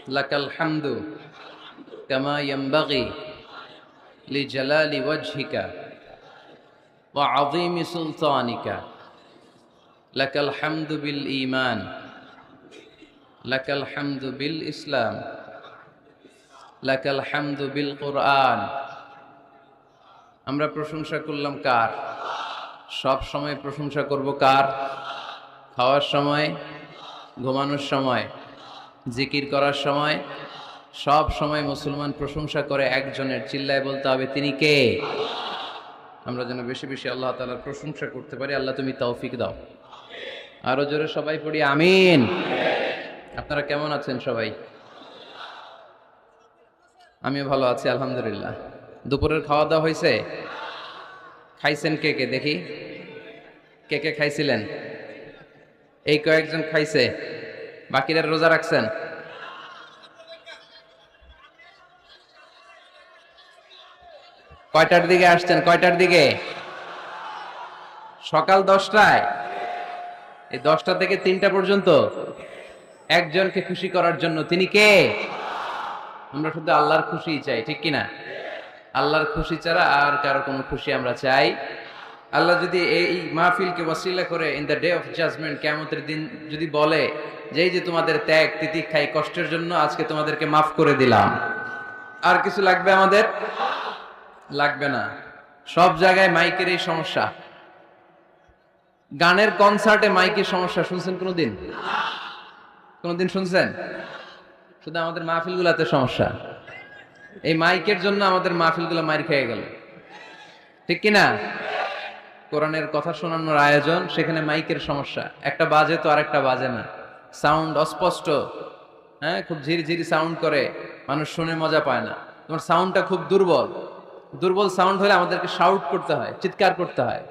লাকাল হামদু কামা ইয়ানবাগি লিজালালি ওয়াজহিকা ওয়া আযীমি সুলতানিকা। লাকাল হামদু বিল ঈমান, লাকাল হামদু বিল ইসলাম, লাকাল হামদু বিল কুরআন। আমরা প্রশংসা করলাম কার? সব সময় প্রশংসা করব কার? খাওয়ার সময়, ঘুমানোর সময়, জিকির করার সময়, সব সময় মুসলমান প্রশংসা করে একজনের। চিল্লায় বলতে হবে, তিনি কে? আমরা যেন বেশি বেশি আল্লাহ তাআলার প্রশংসা করতে পারি। আল্লাহ তুমি তৌফিক দাও। আরো জোরে সবাই পড়ি আমিন। আপনারা কেমন আছেন সবাই? আমিও ভালো আছি আলহামদুলিল্লাহ। দুপুরের খাওয়া দাওয়া হয়েছে? খাইছেন কে কে দেখি? কে কে খাইছিলেন? এই কয়েকজন খাইছে, বাকিরা রোজা রাখছেন? কয়টার দিকে আসছেন? কয়টার দিকে? সকাল 10টায়। এই 10টা থেকে 3টা পর্যন্ত একজনকে খুশি করার জন্য। তিনি কে? আমরা শুধু আল্লাহর খুশি চাই, ঠিক কিনা? আল্লাহর খুশি ছাড়া আর কারো কোনো খুশি আমরা চাই? আল্লাহ যদি এই মাহফিলকে ওয়াসিলা করে in the day of judgement, কিয়ামতের দিন যদি বলে যে এই যে তোমাদের ত্যাগ তিতিক্ষাই কষ্টের জন্য আজকে তোমাদেরকে মাফ করে দিলাম, আর কিছু লাগবে আমাদের? লাগবে না। সব জায়গায় মাইকের এই সমস্যা। গানের কনসার্টে মাইকের সমস্যা শুনছেন কোনোদিন? কোনোদিন শুনছেন? শুধু আমাদের মাহফিলগুলোতে সমস্যা। এই মাইকের জন্য আমাদের মাহফিলগুলো মাইর খেয়ে গেল, ঠিক কিনা? কোরআনের কথা শোনানোর আয়োজন, সেখানে মাইকের সমস্যা। একটা বাজে তো আরেকটা বাজে না, সাউন্ড অস্পষ্ট। হ্যাঁ, খুব ঝিরঝিরি সাউন্ড করে, মানুষ শুনে মজা পায় না। তোমার সাউন্ডটা খুব দুর্বল। দুর্বল সাউন্ড হলে আমাদেরকে শাউট করতে হয়, চিৎকার করতে হয়।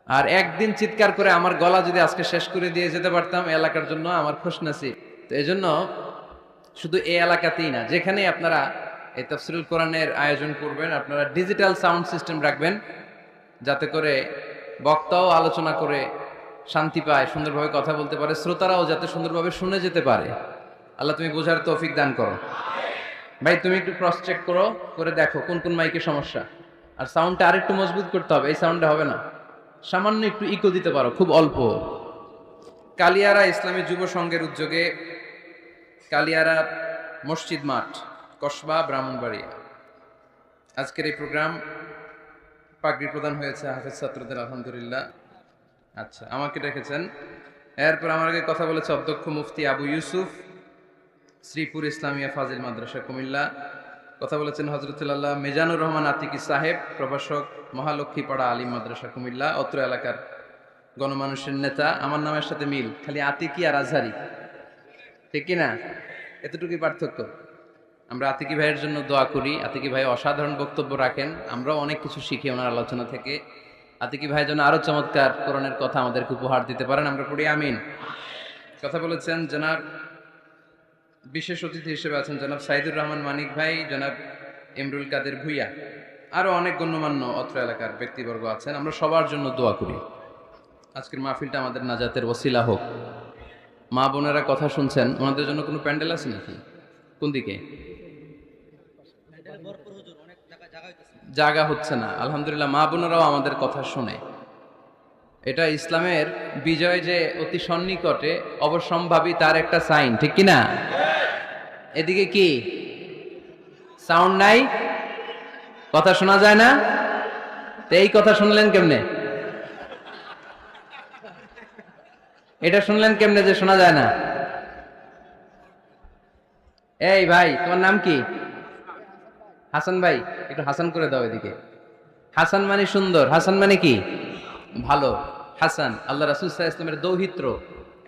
আর একদিন চিৎকার করে আমার গলা যদি আজকে শেষ করে দিয়ে যেতে পারতাম এলাকার জন্য আমার খুশনসিব। তো এই জন্য শুধু এই এলাকাতেই না, যেখানেই আপনারা এই তাফসীরুল কোরআনের আয়োজন করবেন, আপনারা ডিজিটাল সাউন্ড সিস্টেম রাখবেন, যাতে করে বক্তাও আলোচনা করে শান্তি পায়, সুন্দরভাবে কথা বলতে পারে, শ্রোতারাও যাতে সুন্দরভাবে শুনে যেতে পারে। আল্লাহ তুমি বোঝার তৌফিক দান করো। ভাই তুমি একটু ক্রস চেক করো, করে দেখো কোন কোন মাইকে সমস্যা। আর সাউন্ডটা আরেকটু মজবুত করতে হবে, এই সাউন্ডে হবে না। সামান্য একটু ইকো দিতে পারো, খুব অল্প। কালিয়ারা ইসলামী যুব সংঘের উদ্যোগে কালিয়ারা মসজিদ মাঠ, কসবা, ব্রাহ্মণবাড়িয়া, আজকের এই প্রোগ্রাম পাগড়ি প্রদান হয়েছে হাফেজ ছাত্রদের, আলহামদুলিল্লাহ। আচ্ছা, আমাকে ডেকেছেন। এরপর আমার আগে কথা বলেছে অধ্যক্ষ মুফতি আবু ইউসুফ, শ্রীপুর ইসলামিয়া ফাজিল মাদ্রাসা, কুমিল্লা। কথা বলেছেন হযরতুল্লাহ মিজানুর রহমান আতিকি সাহেব, প্রভাষক, মহালক্ষ্মীপাড়া আলিম মাদ্রাসা, কুমিল্লা। অত্র এলাকার গণমানুষের নেতা। আমার নামের সাথে মিল, খালি আতিকি আর আজহারি, ঠিক কিনা? এতটুকুই পার্থক্য। আমরা আতিকি ভাইয়ের জন্য দোয়া করি। আতিকি ভাই অসাধারণ বক্তব্য রাখেন, আমরাও অনেক কিছু শিখি ওনার আলোচনা থেকে। আতিকি ভাই যেন আরো চমৎকার কোরআনের কথা আমাদেরকে উপহার দিতে পারেন, আমরা পড়ি আমিন। কথা বলেছেন জনাব, বিশেষ অতিথি হিসেবে আছেন জনাব সাইদুর রহমান মানিক ভাই, জনাব ইমরুল কাদের ভুইয়া, আরো অনেক গণ্যমান্য অত্র এলাকার ব্যক্তিবর্গ আছেন। আমরা সবার জন্য দোয়া করি আজকের মাহফিলটা আমাদের নাজাতের ওসিলা হোক। মা বোনেরা কথা শুনছেন, ওনাদের জন্য কোনো প্যান্ডেল আছে নাকি? কোন দিকে? জায়গা হচ্ছে না। আলহামদুলিল্লাহ, মা বোনেরাও আমাদের কথা শুনে। এটা ইসলামের বিজয় যে অতি সন্নিকটে, অবশ্যম্ভাবী, তার একটা সাইন, ঠিক কিনা? এদিকে কি সাউন্ড নাই? কথা শোনা যায় না? তো এই কথা শুনলেন কেমনে? এটা শুনলেন কেমনে যে শোনা যায় না? এই ভাই, তোমার নাম কি? হাসান ভাই, একটু হাসান করে দাও এদিকে। হাসান মানে সুন্দর, হাসান মানে কি? ভালো। হাসান আল্লাহ রাসূল সাল্লাল্লাহু আলাইহি ওয়াসাল্লামের দৌহিত্র,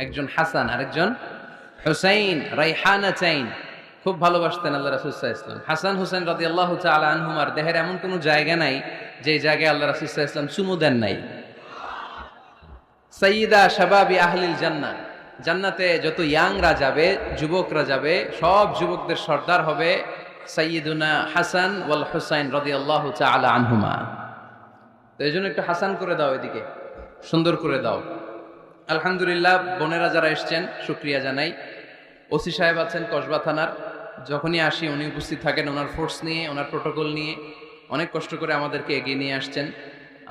একজন হাসান আরেকজন হুসাইন, রাইহানা চাইন, খুব ভালোবাসতেন আল্লাহ রাসূল সাল্লাল্লাহু আলাইহি ওয়াসাল্লাম। হাসান হুসাইন রাদিয়াল্লাহু তাআলা আনহুমার দেহের এমন কোনো জায়গা নাই যে জায়গায় আল্লাহ রাসূল সাল্লাল্লাহু আলাইহি ওয়াসাল্লাম চুমু দেন নাই। সাইয়্যিদা শাবাবি আহলিল জান্নাহ, জান্নাতে যত ইয়াংরা যাবে, যুবকরা যাবে, সব যুবকদের সর্দার হবে সাইয়্যিদুনা হাসান ওয়াল হুসাইন রাদিয়াল্লাহু তাআলা আনহুমা। তো এই জন্য একটু হাসান করে দাও এদিকে, সুন্দর করে দাও। আলহামদুলিল্লাহ, বোনেরা যারা এসছেন শুকরিয়া জানাই। ওসি সাহেব আছেন কসবা থানার, যখনই আসি উনি উপস্থিত থাকেন ওনার ফোর্স নিয়ে, ওনার প্রোটোকল নিয়ে, অনেক কষ্ট করে আমাদেরকে এগিয়ে নিয়ে আসছেন।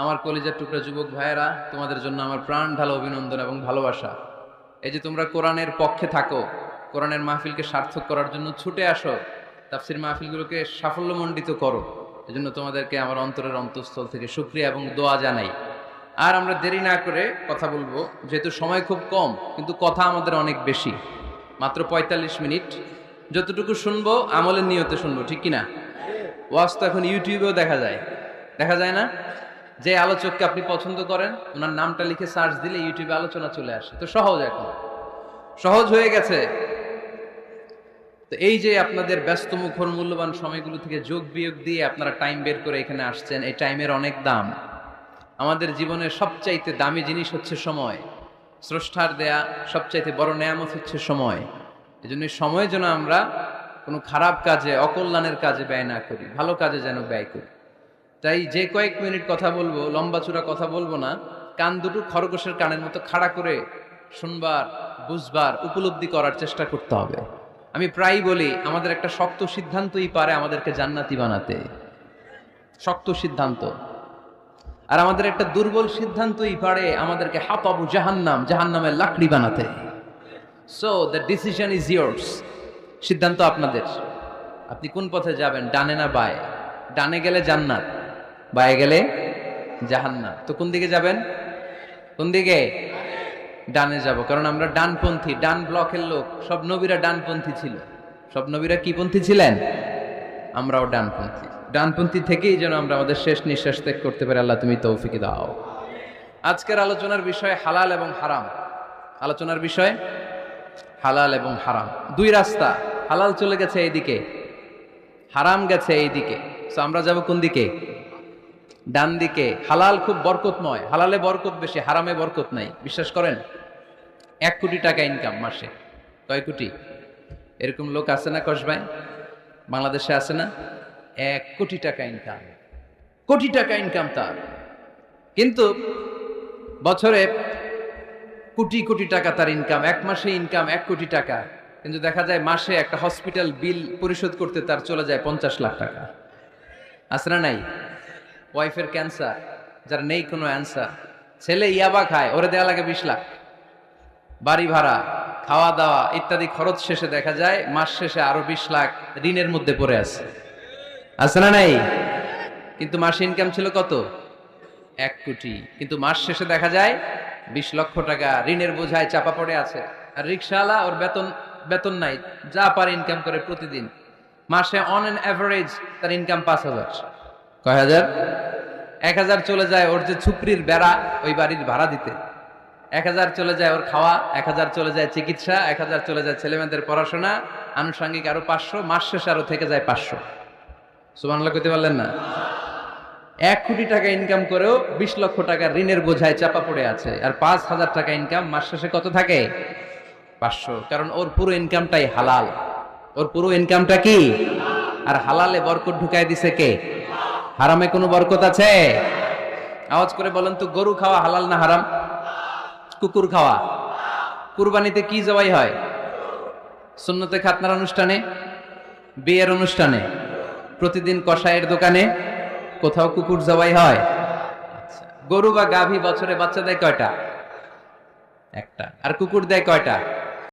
আমার কলিজার টুকরা যুবক ভাইয়েরা, তোমাদের জন্য আমার প্রাণ ঢালা অভিনন্দন এবং ভালোবাসা। এই যে তোমরা কোরআনের পক্ষে থাকো, কোরআনের মাহফিলকে সার্থক করার জন্য ছুটে আসো, তাফসির মাহফিলগুলোকে সাফল্যমণ্ডিত করো, এজন্য তোমাদেরকে আমার অন্তরের অন্তঃস্থল থেকে শুকরিয়া এবং দোয়া জানাই। আর আমরা দেরি না করে কথা বলবো, যেহেতু সময় খুব কম কিন্তু কথা আমাদের অনেক বেশি, মাত্র ৪৫ মিনিট। যতটুকু শুনবো আমলের নিয়তে শুনবো, ঠিক কিনা? ওয়াজ তো এখন ইউটিউবেও দেখা যায়, দেখা যায় না? যে আলোচককে আপনি পছন্দ করেন ওনার নামটা লিখে সার্চ দিলে ইউটিউবে আলোচনা চলে আসে। তো সহজ, এখন সহজ হয়ে গেছে। তো এই যে আপনাদের ব্যস্ত মুখর মূল্যবান সময়গুলো থেকে যোগ বিয়োগ দিয়ে আপনারা টাইম বের করে এখানে আসছেন, এই টাইমের অনেক দাম। আমাদের জীবনের সবচাইতে দামি জিনিস হচ্ছে সময়। স্রষ্টার দেয়া সবচাইতে বড় নেয়ামত হচ্ছে সময়। এই জন্য সময় যেন আমরা কোনো খারাপ কাজে, অকল্যাণের কাজে ব্যয় না করি, ভালো কাজে যেন ব্যয় করি। তাই যে কয়েক মিনিট কথা বলবো, লম্বা চূড়া কথা বলবো না, কান দুটো খরগোশের কানের মতো খাড়া করে শুনবার, বুঝবার, উপলব্ধি করার চেষ্টা করতে হবে। আমি প্রায়ই বলি, আমাদের একটা শক্ত সিদ্ধান্তই পারে আমাদেরকে জান্নাতি বানাতে, শক্ত সিদ্ধান্ত। আর আমাদের একটা দুর্বল সিদ্ধান্তই পারে আমাদেরকে হাতাবু জাহান্নাম, জাহান্নামের লাকড়ি বানাতে। So the decision is years. সিদ্ধান্ত আপনাদের। আপনি কোন পথে যাবেন, ডানে না বায়ে? ডানে গেলে জান্নাত, বায়ে গেলে জাহান্নাম। তো কোন দিকে যাবেন? কোন দিকে? ডানে যাব, কারণ আমরা ডানপন্থী, ডান ব্লকের লোক। সব নবীরা ডানপন্থী ছিল। সব নবীরা কি পন্থী ছিলেন? আমরাও ডানপন্থী। ডানপন্থী থেকেই যেন আমরা আমাদের শেষ নিঃশ্বাস ত্যাগ করতে পারি। আল্লাহ তুমি তৌফিক দাও। আজকের আলোচনার বিষয় হালাল এবং হারাম। আলোচনার বিষয় হালাল এবং হারাম। দুই রাস্তা, হালাল চলে গেছে এইদিকে, হারাম গেছে এইদিকে। সো আমরা যাব কোন দিকে? ডান দিকে। হালাল খুব বরকতময়, হালালে বরকত বেশি, হারামে বরকত নাই। বিশ্বাস করেন? 1 কোটি টাকা ইনকাম মাসে। কয় কোটি? এরকম লোক আছে না কসবায়? বাংলাদেশে আছে না? 1 কোটি টাকা ইনকাম, কোটি টাকা ইনকাম তার। কিন্তু বছরে কোটি কোটি টাকা তার ইনকাম, 1 মাসে ইনকাম 1 কোটি টাকা। কিন্তু দেখা যায় মাসে একটা হসপিটাল বিল পরিশোধ করতে তার চলে যায় 50 লাখ টাকা। আছে না নাই? ওয়াইফের ক্যান্সার, যার নেই কোনো অ্যান্সার। ছেলে ইয়াবা খায়, ওরে দেয়া লাগে 20 লাখ। বাড়ি ভাড়া, খাওয়া দাওয়া ইত্যাদি খরচ শেষে দেখা যায় মাস শেষে আরো 20 লাখ ঋণের মধ্যে পড়ে আছে। আছে না নাই? কিন্তু মাসে ইনকাম ছিল কত? 1 কোটি। কিন্তু মাস শেষে দেখা যায় 20 লক্ষ টাকা ঋণের বোঝায় চাপা পড়ে আছে। আর রিক্সাওয়ালা, ওর বেতন নাই, যা পারে ইনকাম করে প্রতিদিন। মাসে অন অ্যান অ্যাভারেজ তার ইনকাম 5,000। কয় হাজার? 1,000 চলে যায় ওর যে ছুপড়ির বেড়া, ওই বাড়ির ভাড়া দিতে। 1,000 চলে যায় ওর খাওয়া, 1,000 চলে যায় চিকিৎসা, 1,000 চলে যায় ছেলেমেয়েদের পড়াশোনা, আনুষঙ্গিক আরো 500, মাস শেষে আরো থেকে যায় 500। সুবহানাল্লাহ কইতে পারলেন না? 1 কোটি টাকা ইনকাম করেও 20 লক্ষ টাকা ঋণের বোঝায় চাপা পড়ে আছে। আর 5,000 টাকা ইনকাম, মাস শেষে কত থাকে? 500। কারণ ওর পুরো ইনকামটাই হালাল। ওর পুরো ইনকামটা কি? আর হালালে বরকত ঢুকায় দিছে কে? হারামে কোনো বরকত আছে? আওয়াজ করে বলেন তো, গরু খাওয়া হালাল না হারাম? কুকুর খাওয়া? কুরবানিতে কি জবাই হয়? সুন্নতে খাতনার অনুষ্ঠানে, বিয়ের অনুষ্ঠানে, প্রতিদিন কসাইয়ের দোকানে, কোথাও কুকুর জবাই হয়? আচ্ছা, গরু বা গাভী বছরে বাচ্চা দেয় কয়টা? একটা। আর কুকুর দেয় কয়টা?